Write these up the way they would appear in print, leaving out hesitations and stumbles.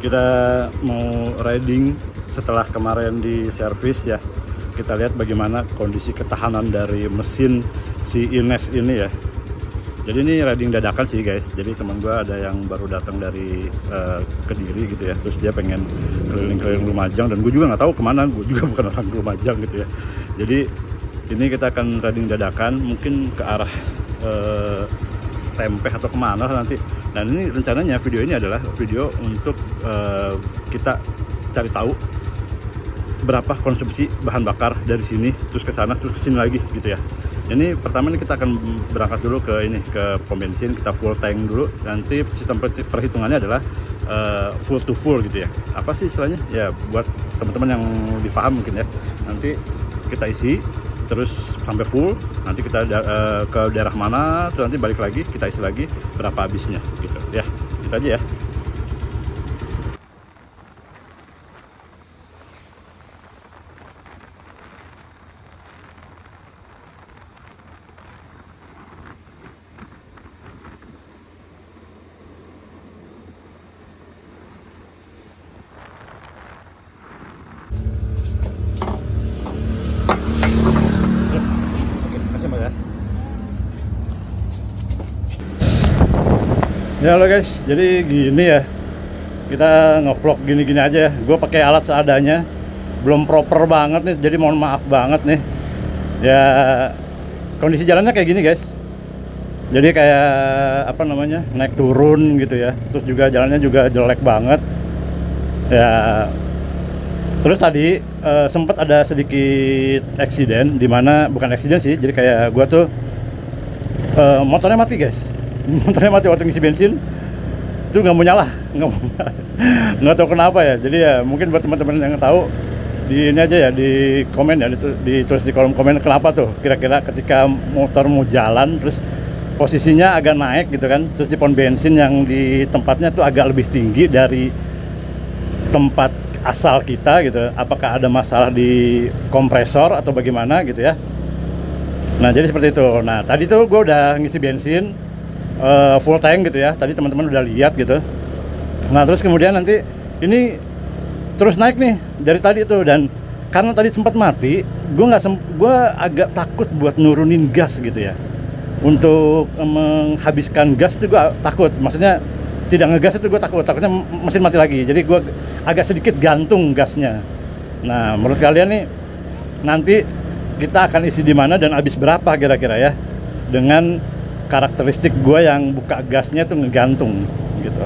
Kita mau riding setelah kemarin di servis ya. Kita lihat bagaimana kondisi ketahanan dari mesin si Ines ini ya. Jadi ini riding dadakan sih guys. Jadi teman gue ada yang baru datang dari Kediri gitu ya. Terus dia pengen keliling-keliling Lumajang dan gue juga nggak tahu kemana. Gue juga bukan orang Lumajang gitu ya. Jadi ini kita akan riding dadakan, mungkin ke arah Tempeh atau kemana nanti. Dan ini rencananya video ini adalah video untuk kita cari tahu berapa konsumsi bahan bakar dari sini terus ke sana terus ke sini lagi gitu ya. Ini pertama nih kita akan berangkat dulu ke pom bensin, kita full tank dulu. Nanti sistem perhitungannya adalah full to full gitu ya. Apa sih istilahnya? Ya buat teman-teman yang lebih paham mungkin ya. Nanti kita isi terus sampai full, nanti kita ke daerah mana, terus nanti balik lagi kita isi lagi berapa habisnya gitu ya. Itu aja ya. Ya halo guys, jadi gini ya, kita nge-vlog gini-gini aja ya. Gue pakai alat seadanya, belum proper banget nih, jadi mohon maaf banget nih. Ya kondisi jalannya kayak gini guys. Jadi kayak apa namanya, naik turun gitu ya. Terus juga jalannya juga jelek banget. Ya terus tadi sempat ada sedikit eksiden, dimana bukan eksiden sih, jadi kayak gue tuh motornya mati guys. Motornya mati waktu ngisi bensin, itu nggak mau nyala, nggak tahu kenapa ya. Jadi ya mungkin buat teman-teman yang tahu di ini aja ya, di komen ya, ditulis di kolom komen kenapa tuh kira-kira ketika motor mau jalan terus posisinya agak naik gitu kan, terus di pom bensin yang di tempatnya tuh agak lebih tinggi dari tempat asal kita gitu. Apakah ada masalah di kompresor atau bagaimana gitu ya. Nah jadi seperti itu. Nah tadi tuh gue udah ngisi bensin full tank gitu ya, tadi teman-teman udah lihat gitu. Nah terus kemudian nanti ini terus naik nih dari tadi tuh, dan karena tadi sempat mati, gue agak takut buat nurunin gas gitu ya. Untuk menghabiskan gas itu gue takut, maksudnya tidak ngegas itu gue takutnya mesin mati lagi. Jadi gue agak sedikit gantung gasnya. Nah menurut kalian nih nanti kita akan isi di mana dan habis berapa kira-kira ya, dengan karakteristik gue yang buka gasnya tuh ngegantung gitu.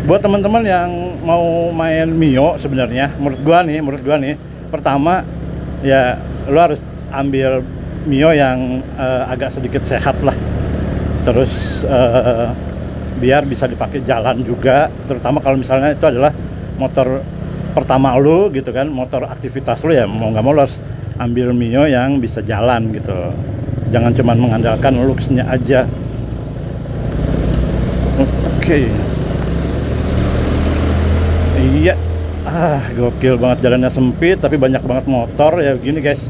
Buat teman-teman yang mau main Mio sebenarnya, menurut gua nih pertama ya lo harus ambil Mio yang agak sedikit sehat lah. Terus biar bisa dipakai jalan juga, terutama kalau misalnya itu adalah motor pertama lo gitu kan, motor aktivitas lo ya, mau nggak mau lo harus ambil Mio yang bisa jalan gitu. Jangan cuma mengandalkan looks-nya aja. Oke. Iya. Gokil banget, jalannya sempit tapi banyak banget motor ya gini guys.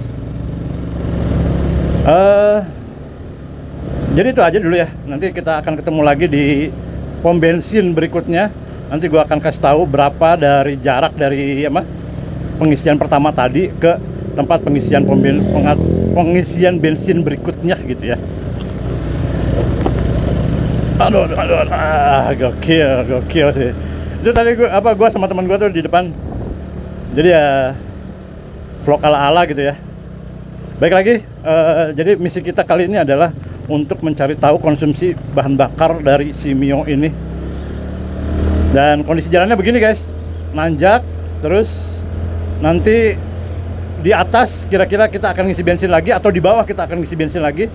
Jadi itu aja dulu ya. Nanti kita akan ketemu lagi di pom bensin berikutnya. Nanti gua akan kasih tahu berapa dari jarak dari pengisian pertama tadi ke tempat pengisian pengisian bensin berikutnya gitu ya. Aduh, gokil sih. Itu tadi gua sama teman gua tuh di depan. Jadi ya vlog ala-ala gitu ya. Baik lagi, jadi misi kita kali ini adalah untuk mencari tahu konsumsi bahan bakar dari si Mio ini. Dan kondisi jalannya begini guys, nanjak, terus nanti di atas kira-kira kita akan ngisi bensin lagi, atau di bawah kita akan ngisi bensin lagi.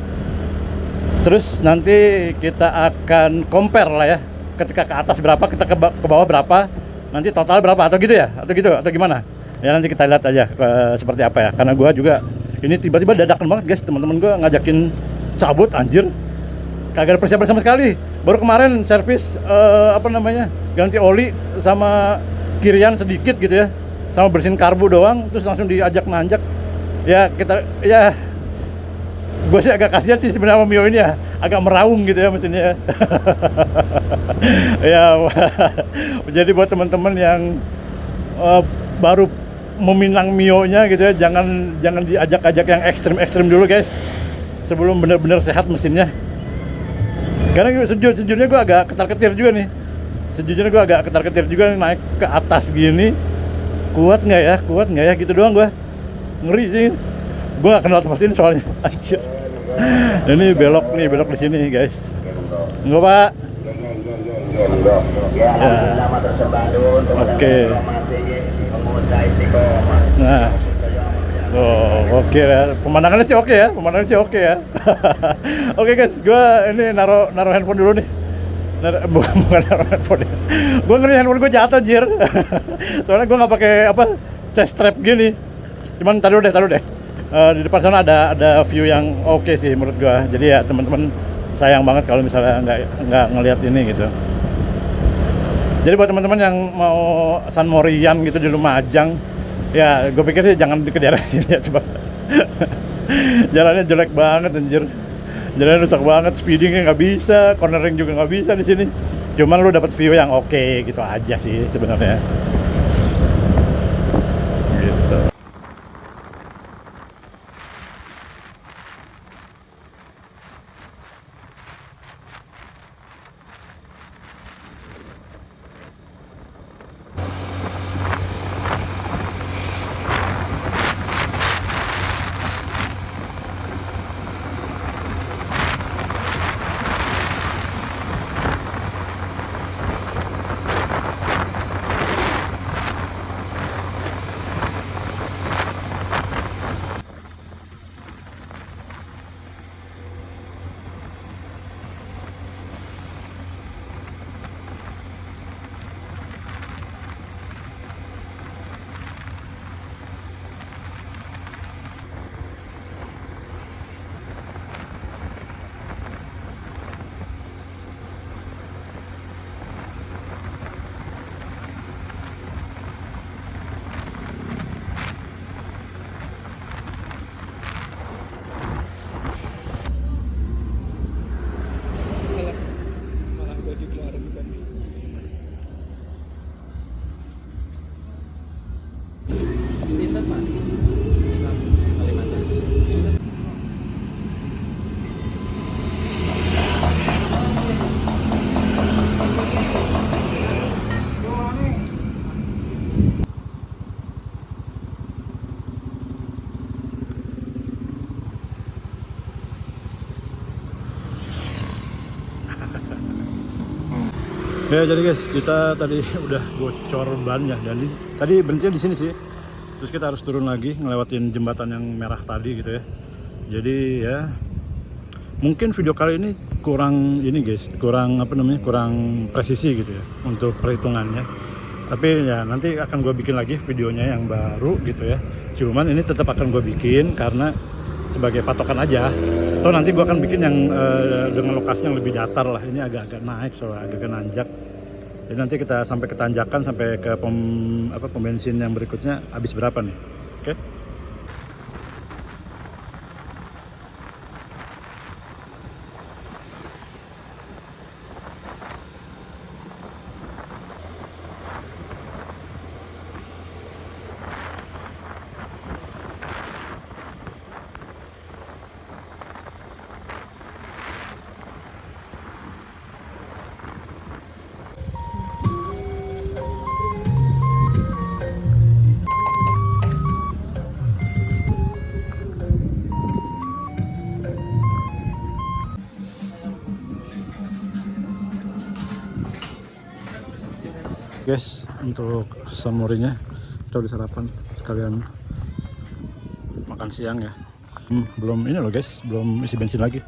Terus nanti kita akan compare lah ya, ketika ke atas berapa, kita ke bawah berapa, nanti total berapa, atau gitu ya, atau gimana ya, nanti kita lihat aja seperti apa ya. Karena gua juga ini tiba-tiba dadakan banget guys, teman-teman gua ngajakin cabut, anjir kagak ada persiapan sama sekali. Baru kemarin servis ganti oli sama kirian sedikit gitu ya, sama bersihin karbu doang, terus langsung diajak nanjak ya. Gue sih agak kasihan sih sebenarnya sama Mio ini ya, agak meraung gitu ya mesinnya. Ya, jadi buat teman-teman yang baru meminang Mio-nya gitu ya, jangan diajak-ajak yang ekstrim-ekstrim dulu guys, sebelum bener-bener sehat mesinnya. Karena sejujurnya gue agak ketar-ketir juga nih. Sejujurnya gue agak ketar-ketir juga nih, naik ke atas gini. Kuat nggak ya gitu doang gue. Ngeri sih. Gue gak kenal tempat ini soalnya. Anjir. Ini belok di sini guys. Enggak pak. Ya. Oke. Nah. Oh, oke ya. Pemandangannya sih oke ya. Oke guys, gue ini naruh handphone dulu nih. Bukan naruh handphone. Gue ngeri handphone gue jatuh anjir. Soalnya gue nggak pakai chest strap gini. Cuman taruh deh. Di depan sana ada view yang oke sih menurut gue. Jadi ya teman-teman, sayang banget kalau misalnya nggak ngelihat ini gitu. Jadi buat teman-teman yang mau San Morian gitu di Lumajang, ya gue pikir sih jangan ke daerah sini ya, sebab jalannya jelek banget anjir. Jalannya rusak banget, speedingnya nggak bisa, cornering juga nggak bisa di sini. Cuman lu dapat view yang oke gitu aja sih sebenarnya. Gitu. Ya jadi guys, kita tadi udah bocor ban ya, dan tadi berhentinya di sini sih. Terus kita harus turun lagi ngelewatin jembatan yang merah tadi gitu ya. Jadi ya mungkin video kali ini kurang ini guys, kurang presisi gitu ya untuk perhitungannya. Tapi ya nanti akan gue bikin lagi videonya yang baru gitu ya. Cuman ini tetap akan gue bikin karena sebagai patokan aja. Atau nanti gue akan bikin yang dengan lokasi yang lebih datar lah. Ini agak-agak naik soalnya, agak nanjak. Jadi nanti kita sampai ke tanjakan, sampai ke pom bensin yang berikutnya habis berapa nih. Oke? Guys, untuk San Morinya kita udah sarapan sekalian makan siang ya. Belum ini loh guys, belum isi bensin lagi.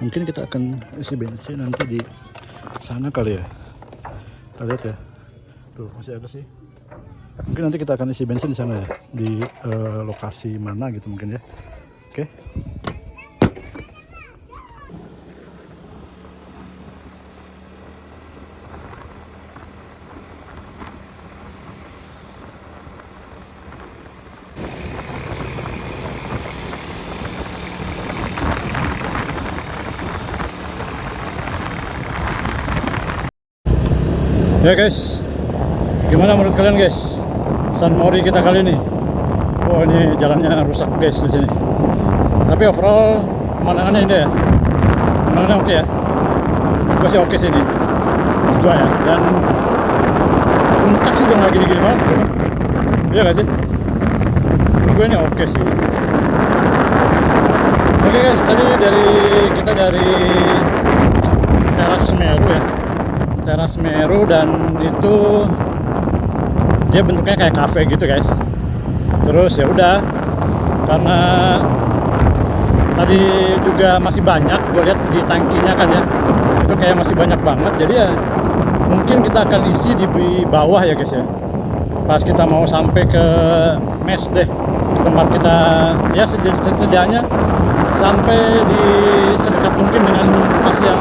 Mungkin kita akan isi bensin nanti di sana kali ya. Kita lihat ya. Tuh masih ada sih. Mungkin nanti kita akan isi bensin di sana ya, di lokasi mana gitu mungkin ya. Oke. Ya guys, gimana menurut kalian guys? San Mori kita kali ini. Oh ini jalannya rusak guys di sini. Tapi overall pemandangannya ini ya. Pemandangannya oke ya. Gue sih oke sih ini. Gue ya. Dan puncak juga nggak gini-gini banget bro. Iya gak sih? Gue ini oke sih. Oke guys, tadi kita dari teras Semeru ya. Teras Semeru dan itu dia bentuknya kayak cafe gitu guys. Terus ya udah, karena tadi juga masih banyak, gue lihat di tangkinya kan ya, itu kayak masih banyak banget. Jadi ya mungkin kita akan isi di bawah ya guys ya. Pas kita mau sampai ke mes deh, di tempat kita ya setidaknya sampai di sedekat mungkin dengan lokasi yang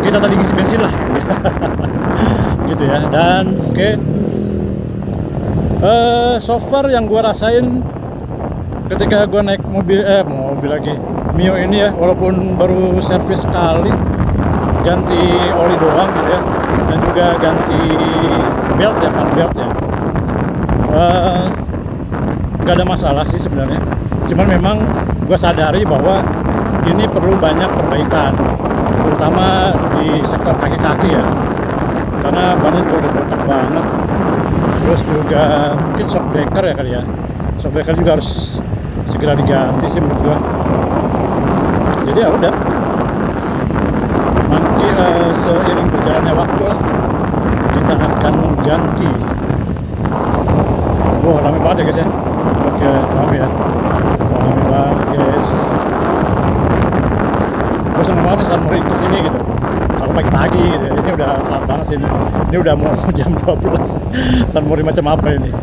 kita tadi ngisi bensin lah. Gitu ya. Dan oke. So far yang gua rasain ketika gua naik mobil lagi Mio ini ya, walaupun baru servis sekali, ganti oli doang gitu ya, dan juga ganti belt ya, fan belt ya, nggak ada masalah sih sebenarnya. Cuman memang gua sadari bahwa ini perlu banyak perbaikan, terutama di sektor kaki-kaki ya, karena bannya udah botak banget. Terus juga mungkin shock breaker ya kali ya, shock breaker juga harus segera diganti sih menurut gua. Jadi ya udah, nanti seiring berjalannya waktu lah kita akan mengganti. Wah rame banget ya guys ya. Oke rame ya, rame banget guys. Gue seneng banget nih San Mori kesini gitu. Kalau pagi-pagi gitu ya. Ini udah telat banget sih ini. Ini udah mau jam 12. San Mori macam apa ini?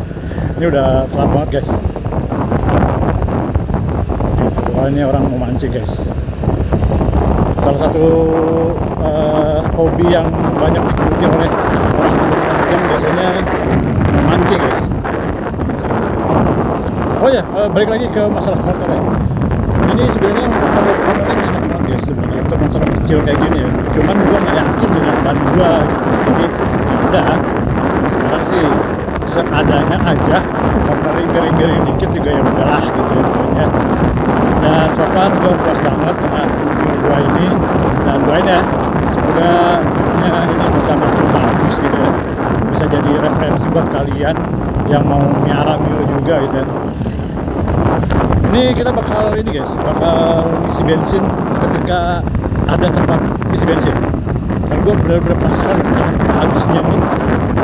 Ini udah telat banget guys. Wah ini orang mau mancing guys. Salah satu hobi yang banyak digeluti oleh orang mancing biasanya mancing guys. Oh ya, balik lagi ke masalah motor ya. Ini sebenarnya kalau motor ini enak banget guys sebenarnya untuk motor kecil kayak gini ya. Cuman gua nggak yakin dengan ban gua gitu. Jadi ya udah, sekarang sih seadanya aja, cornering garing-garing dikit juga ya udahlah gitu ya sebenarnya. Dan so far gua puas banget dengan gua ini, dan doain ya semoga ini bisa makin bagus gitu ya, bisa jadi referensi buat kalian yang mau miara Mio juga gitu ya. Ini kita bakal isi bensin ketika ada tempat isi bensin. Dan gue benar-benar penasaran berapa habisnya nih.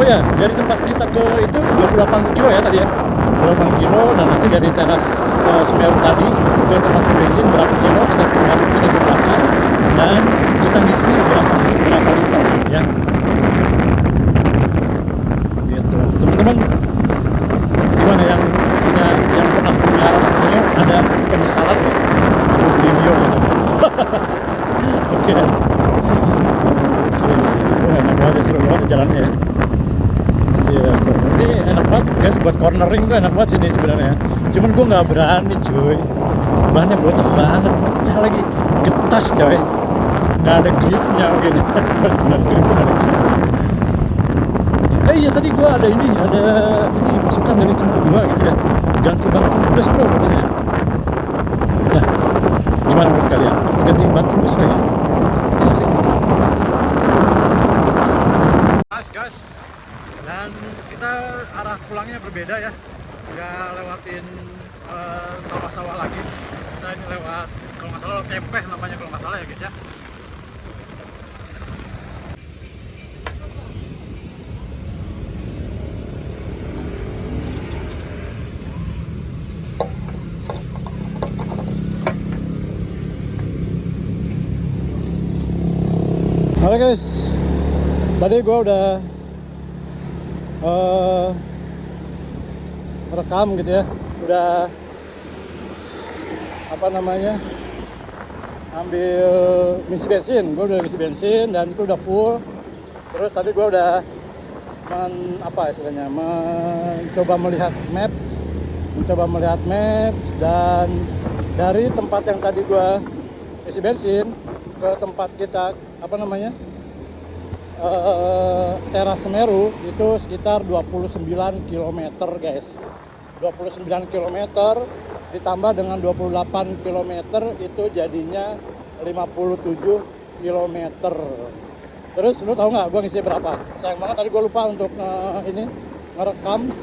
Oh ya, dari tempat kita ke itu 28 kilo ya tadi ya, 28 kilo. Dan nanti dari teras Semeru tadi ke tempat bensin berapa kilo kita jumlahkan, dan kita ngisi berapa liter ya. Gitu. Teman-teman gimana yang pernah punya Mio, ada penyesalan nggak beli Mio gitu? Oke. Oh, enak banget, seru banget jalannya ya. Iya, ini enak banget guys, buat cornering tuh enak banget sini sebenarnya. Cuman gue nggak berani cuy, bannya botak banget, pecah lagi, getas coy, nggak ada gripnya mungkin. Nggak ada gripnya. Iya tadi gue ada ini masukan dari temen gue gitu ya, ganti ban turbus bro katanya. Nah gimana menurut kalian, ganti ban turbus lagi? Iya sih guys, dan kita arah pulangnya berbeda ya, nggak lewatin sawah-sawah lagi. Kita ini lewat, kalau nggak salah Tempeh namanya kalau nggak salah ya guys ya. Oke guys, tadi gue udah merekam gitu ya, udah ambil ngisi bensin. Gue udah ngisi bensin dan itu udah full. Terus tadi gue udah mencoba melihat maps, dan dari tempat yang tadi gue isi bensin ke tempat kita Teras Semeru itu sekitar 29 km guys. 29 km ditambah dengan 28 km itu jadinya 57 km. Terus lu tahu nggak gue ngisi berapa? Sayang banget tadi gue lupa untuk ini ngerekam.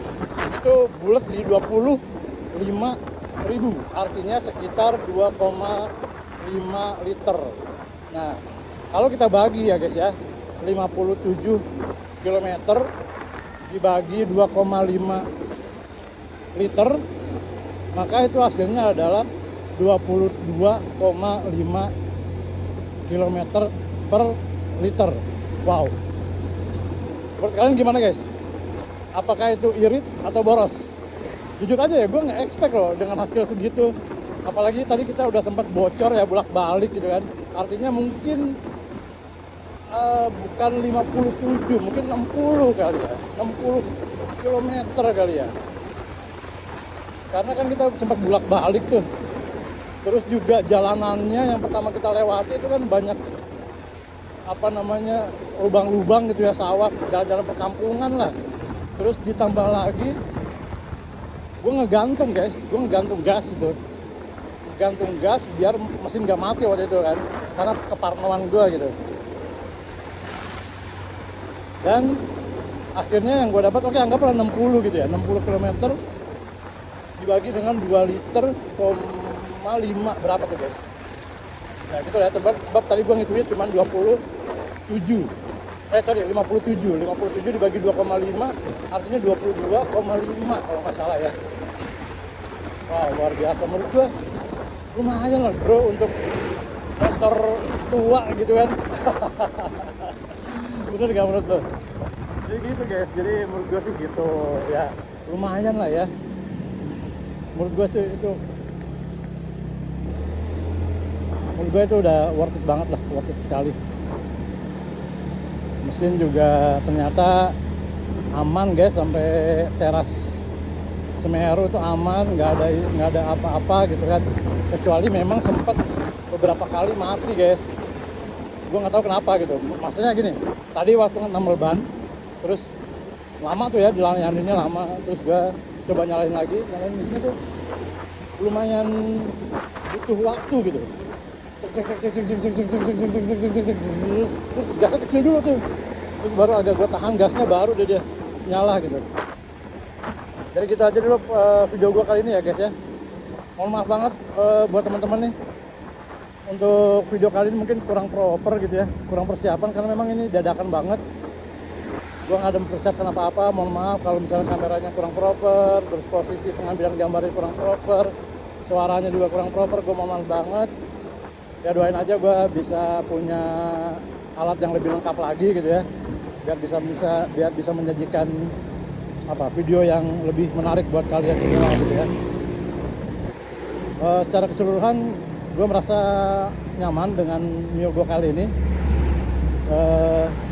Itu bulat di 25.000, artinya sekitar 2,5 liter. Nah, kalau kita bagi ya guys ya, 57 km dibagi 2,5 liter, maka itu hasilnya adalah 22,5 km per liter. Wow. Menurut kalian gimana guys? Apakah itu irit atau boros? Jujur aja ya, gue nggak expect loh dengan hasil segitu. Apalagi tadi kita udah sempat bocor ya, bolak-balik gitu kan. Artinya mungkin bukan 57, mungkin 60 kali ya, 60 km kali ya. Karena kan kita sempat bolak-balik tuh. Terus juga jalanannya yang pertama kita lewati itu kan banyak apa namanya, lubang-lubang gitu ya, sawah, jalan-jalan perkampungan lah. Terus ditambah lagi gue ngegantung guys, gue ngegantung gas itu, gantung gas biar mesin gak mati waktu itu kan, karena keparnoan gue gitu. Dan akhirnya yang gue dapat, oke anggaplah 60 gitu ya, 60 km dibagi dengan 2 liter, 5 berapa tuh guys. Nah gitu ya, sebab tadi gue ngitungnya cuma 57 dibagi 2,5 artinya 22,5 kalau nggak salah ya. Wow, luar biasa menurut gue. Lumayan lah bro untuk motor tua gitu kan. Bener gak menurut lo? Jadi gitu guys, jadi menurut gue sih gitu ya, lumayan lah ya. Menurut gue tuh itu, menurut gue itu udah worth it banget lah, worth it sekali. Mesin juga ternyata aman guys, sampai Teras Semeru itu aman, nggak ada apa-apa gitu kan. Kecuali memang sempat beberapa kali mati guys. Gue nggak tahu kenapa gitu. Maksudnya gini, tadi waktu nambal ban, terus lama tuh ya, dilayaninnya lama. Terus gue coba nyalain ini tuh lumayan butuh waktu gitu. Terus gasnya kecil dulu tuh, terus baru agak gue tahan gasnya, baru dia nyala gitu. Jadi gitu aja dulu video gue kali ini ya guys ya. Mohon maaf banget buat teman-teman nih, untuk video kali ini mungkin kurang proper gitu ya, kurang persiapan karena memang ini dadakan banget. Gue nggak ada mempersiapkan apa-apa, mohon maaf kalau misalnya kameranya kurang proper, terus posisi pengambilan gambarnya kurang proper, suaranya juga kurang proper, gue mohon maaf banget. Ya doain aja gue bisa punya alat yang lebih lengkap lagi gitu ya, biar bisa menyajikan video yang lebih menarik buat kalian semua gitu ya. Secara keseluruhan gue merasa nyaman dengan Mio gue kali ini.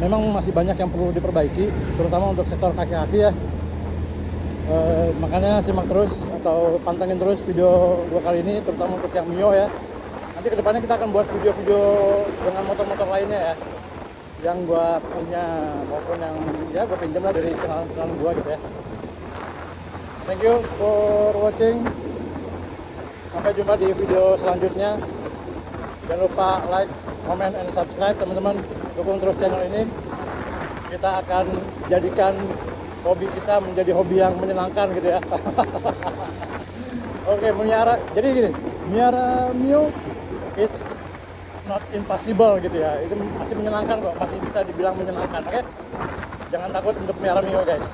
Memang masih banyak yang perlu diperbaiki, terutama untuk sektor kaki-kaki ya. Makanya simak terus atau pantengin terus video gue kali ini, terutama untuk yang Mio ya. Nanti kedepannya kita akan buat video-video dengan motor-motor lainnya ya, yang gue punya maupun yang ya gue pinjam lah dari kenalan gue gitu ya. Thank you for watching. Sampai jumpa di video selanjutnya. Jangan lupa like, comment, and subscribe teman-teman. Dukung terus channel ini. Kita akan jadikan hobi kita menjadi hobi yang menyenangkan gitu ya. Oke, jadi gini, miara Mio it's not impossible gitu ya. Itu masih menyenangkan kok, masih bisa dibilang menyenangkan. Oke? Jangan takut untuk miara Mio guys.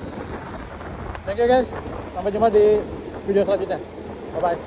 Thank you guys. Sampai jumpa di video selanjutnya. Bye bye.